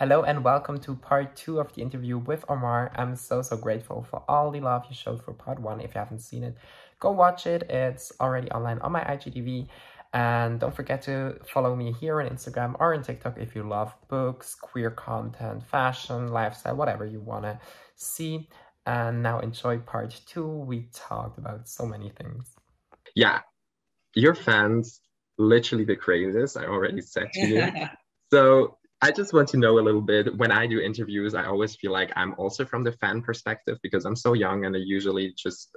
Hello and welcome to part 2 of the interview with Omar. I'm so grateful for all the love you showed for part 1. If you haven't seen it, go watch it. It's already online on my IGTV. And don't forget to follow me here on Instagram or on TikTok if you love books, queer content, fashion, lifestyle, whatever you want to see. And now enjoy part 2. We talked about so many things. Yeah, your fans literally the craziest, I already said to you. So I just want to know a little bit. When I do interviews, I always feel like I'm also from the fan perspective because I'm so young and I usually just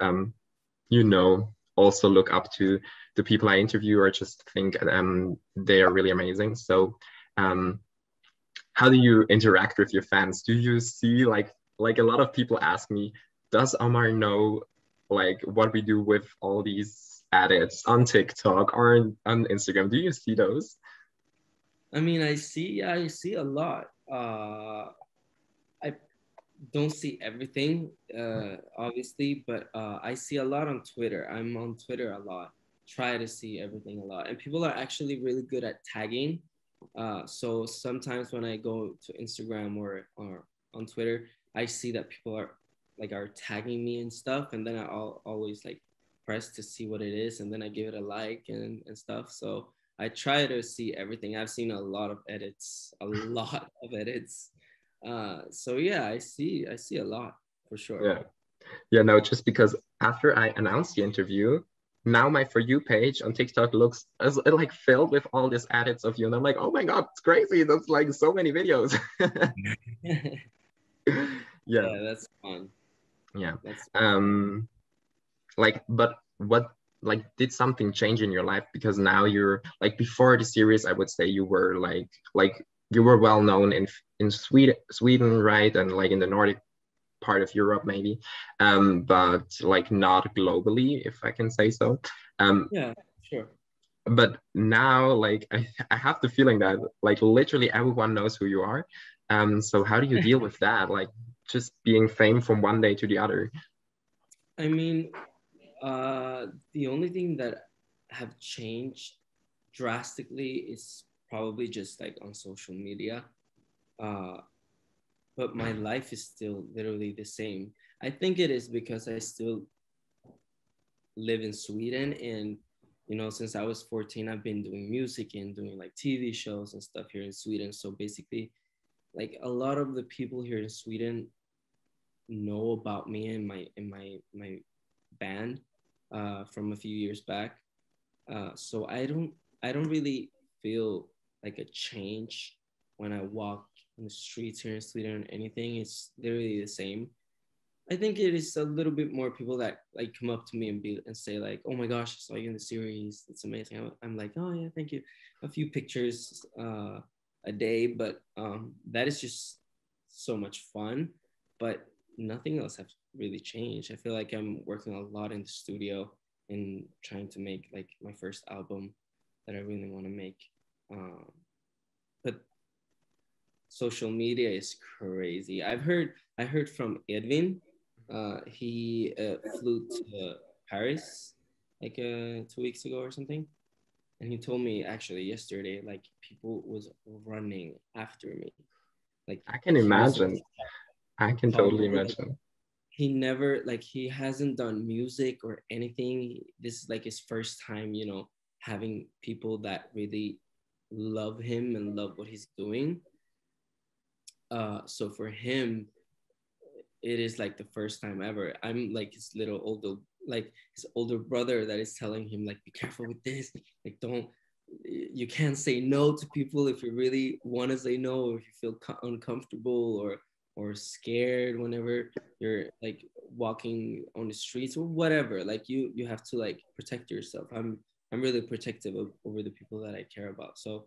also look up to the people I interview or just think they are really amazing. So um how do you interact with your fans? Do you see like a lot of people ask me, does Omar know like what we do with all these edits on TikTok or on Instagram? Do you see those? I mean, I see a lot. I don't see everything, obviously, but I see a lot on Twitter. I'm on Twitter a lot. Try to see everything a lot, and people are actually really good at tagging. So sometimes when I go to Instagram or on Twitter, I see that people are tagging me and stuff, and then I'll always like press to see what it is, and then I give it a like and stuff. So I try to see everything. I've seen a lot of edits, a lot of edits. So yeah, I see a lot for sure. Yeah. Yeah, no, just because after I announced the interview, now my For You page on TikTok looks as like filled with all these edits of you. And I'm like, oh my God, it's crazy. That's like so many videos. Yeah, Yeah, that's fun. yeah. That's Um, but what like did something change in your life? Because now you're like before the series, I would say you were like you were well known in Sweden, right? And like in the Nordic part of Europe, maybe, but like not globally, if I can say so. Um, yeah, sure. but now, like, I have the feeling that like literally everyone knows who you are. So how do you deal with that? Like, just being famed from one day to the other. I mean, the only thing that have changed drastically is probably just like on social media. Uh, but my life is still literally the same. I think it is because I still live in Sweden, and since I was 14, I've been doing music and doing like TV shows and stuff here in Sweden. So basically, like a lot of the people here in Sweden know about me and my band from a few years back. So I don't really feel like a change when I walk in the streets here in Sweden or anything. It's literally the same. I think it is a little bit more people that like come up to me and say like, "Oh my gosh, I saw you in the series. It's amazing." I'm like, "Oh yeah, thank you." A few pictures a day, but that is just so much fun. But nothing else has really changed. I feel like I'm working a lot in the studio and trying to make like my first album that I really want to make. Um, but social media is crazy. I heard from Edvin. He flew to Paris like 2 weeks ago or something, and he told me actually yesterday like people was running after me. Like I can he was imagine. I can totally talking. Like, imagine. he hasn't done music or anything. This is like his first time, having people that really love him and love what he's doing. So for him, it is like the first time ever. I'm like his older brother that is telling him like, be careful with this. Like, you can't say no to people if you really want to say no, or if you feel uncomfortable or scared whenever you're like walking on the streets or whatever. Like you have to like protect yourself. I'm really protective over the people that I care about. So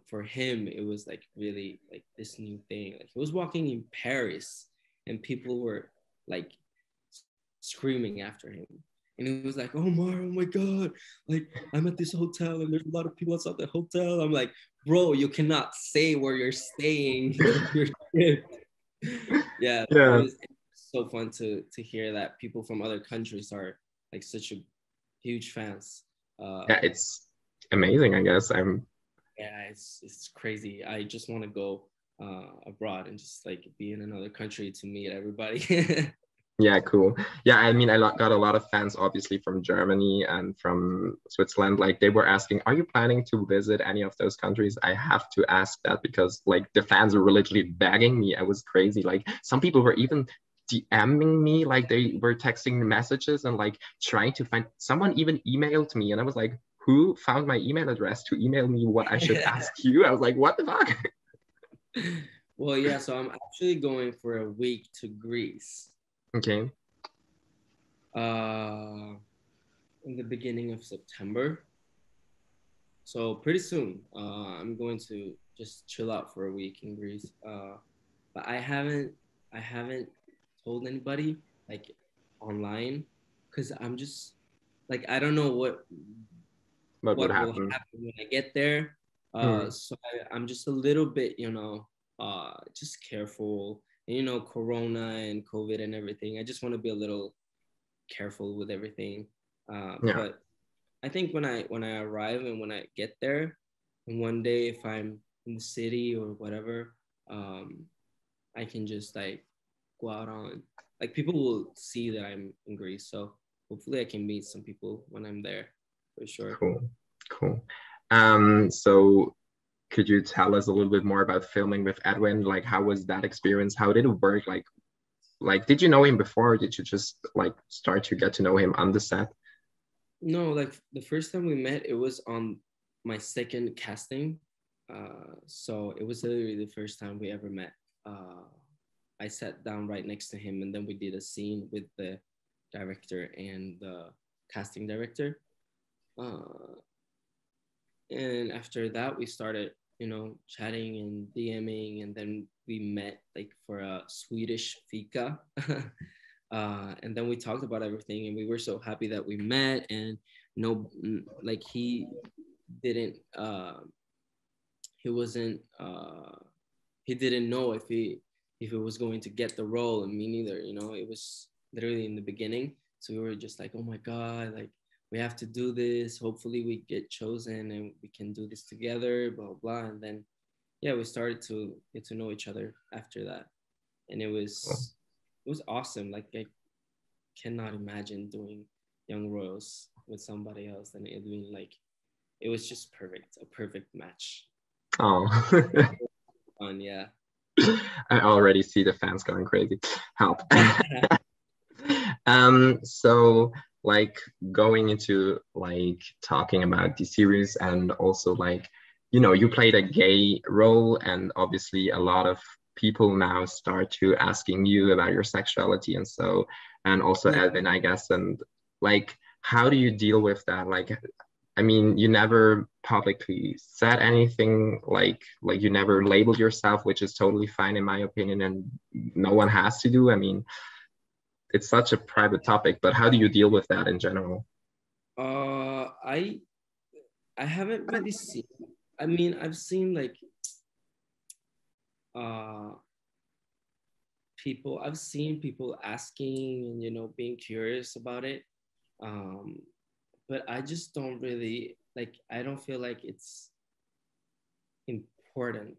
for him, it was like really like this new thing. Like he was walking in Paris and people were like screaming after him. And he was like, Omar, oh my God, like I'm at this hotel and there's a lot of people outside the hotel. I'm like, bro, you cannot say where you're staying on your trip. Yeah, Yeah, it's so fun to hear that people from other countries are like such a huge fans. yeah, it's amazing, I guess. I'm Yeah, it's crazy. I just want to go. abroad and just like be in another country to meet everybody. Yeah, cool. Yeah, I mean, got a lot of fans, obviously, from Germany and from Switzerland. Like, they were asking, are you planning to visit any of those countries? I have to ask that because, like, the fans were literally begging me. I was crazy. Like, some people were even DMing me, like, they were texting messages and, like, trying to find someone even emailed me. And I was like, who found my email address to email me what I should ask you? I was like, what the fuck? Well, yeah, so I'm actually going for a week to Greece. Okay. In the beginning of September. So pretty soon, I'm going to just chill out for a week in Greece. But I haven't told anybody like online because I'm just like I don't know what Would will happen? happen when I get there. So I'm just a little bit, just careful. And, Corona and COVID and everything. I just want to be a little careful with everything. Yeah. But I think when I arrive and when I get there, and one day if I'm in the city or whatever, I can just like go out on like people will see that I'm in Greece. So hopefully I can meet some people when I'm there for sure. Cool. So could you tell us a little bit more about filming with Edvin? Like, how was that experience? How did it work? Like, did you know him before? Or did you just like start to get to know him on the set? No, like the first time we met, it was on my second casting. So it was literally the first time we ever met. I sat down right next to him, and then we did a scene with the director and the casting director. And after that, we started, chatting and DMing, and then we met like for a Swedish fika. And then we talked about everything, and we were so happy that we met. And no, like he didn't, he wasn't, he didn't know if it was going to get the role, and me neither. It was literally in the beginning, so we were just like, oh my god, like we have to do this. Hopefully, we get chosen and we can do this together. Blah blah. And then, yeah, we started to get to know each other after that, and it was awesome. Like I cannot imagine doing Young Royals with somebody else than Edwin. Like it was just perfect, a perfect match. Oh. Fun, yeah. I already see the fans going crazy. Help. So like going into like talking about the series and also like, you played a gay role, and obviously a lot of people now start to asking you about your sexuality and so, and also Edvin, I guess, and like, how do you deal with that? Like, I mean, you never publicly said anything, like you never labeled yourself, which is totally fine in my opinion, and no one has to do. I mean, it's such a private topic, but how do you deal with that in general? I haven't really seen. I mean, I've seen like people. I've seen people asking and being curious about it. But I just don't really like. I don't feel like it's important.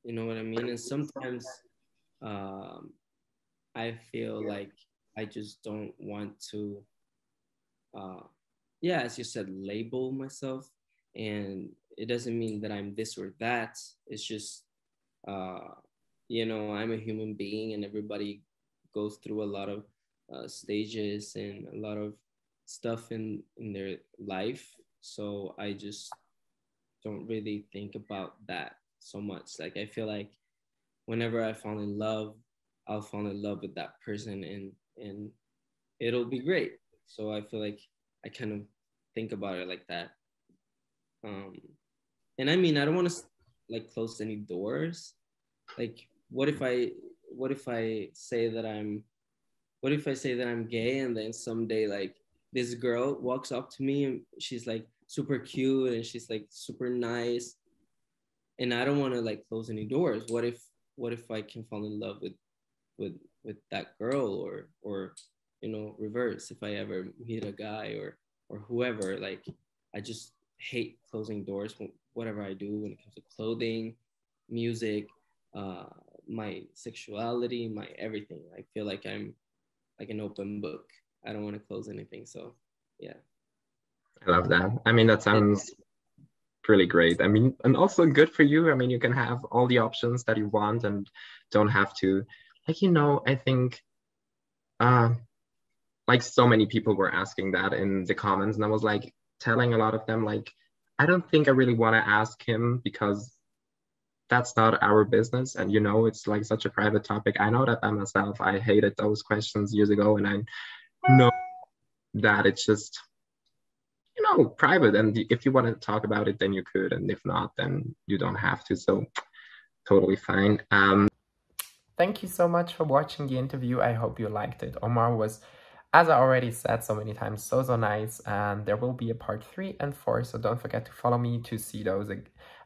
You know what I mean? And sometimes I feel like I just don't want to, yeah, as you said, label myself. And it doesn't mean that I'm this or that. It's just, I'm a human being, and everybody goes through a lot of stages and a lot of stuff in their life. So I just don't really think about that so much. Like I feel like whenever I fall in love, I'll fall in love with that person, and it'll be great. So I feel like I kind of think about it like that. And I mean, I don't want to like close any doors. Like, what if I say that I'm gay, and then someday like this girl walks up to me and she's like super cute and she's like super nice, and I don't want to like close any doors. What if I can fall in love with with that girl, or reverse, if I ever meet a guy or whoever. Like I just hate closing doors whatever I do when it comes to clothing, music, my sexuality, my everything. I feel like I'm like an open book. I don't want to close anything. So yeah. I love that. I mean, that sounds really great. I mean, and also good for you. I mean, you can have all the options that you want and don't have to, like, I think like so many people were asking that in the comments, and I was like telling a lot of them, like, I don't think I really want to ask him because that's not our business. And it's like such a private topic. I know that by myself. I hated those questions years ago, and I know that it's just private, and if you want to talk about it, then you could, and if not, then you don't have to. So totally fine. Thank you so much for watching the interview. I hope you liked it. Omar was, as I already said so many times, so nice, and there will be a part 3 and 4, so don't forget to follow me to see those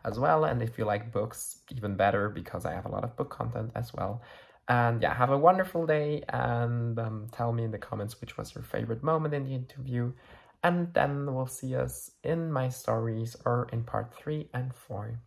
as well. And if you like books, even better, because I have a lot of book content as well. And yeah, have a wonderful day, and tell me in the comments which was your favorite moment in the interview, and then we'll see us in my stories or in part 3 and 4.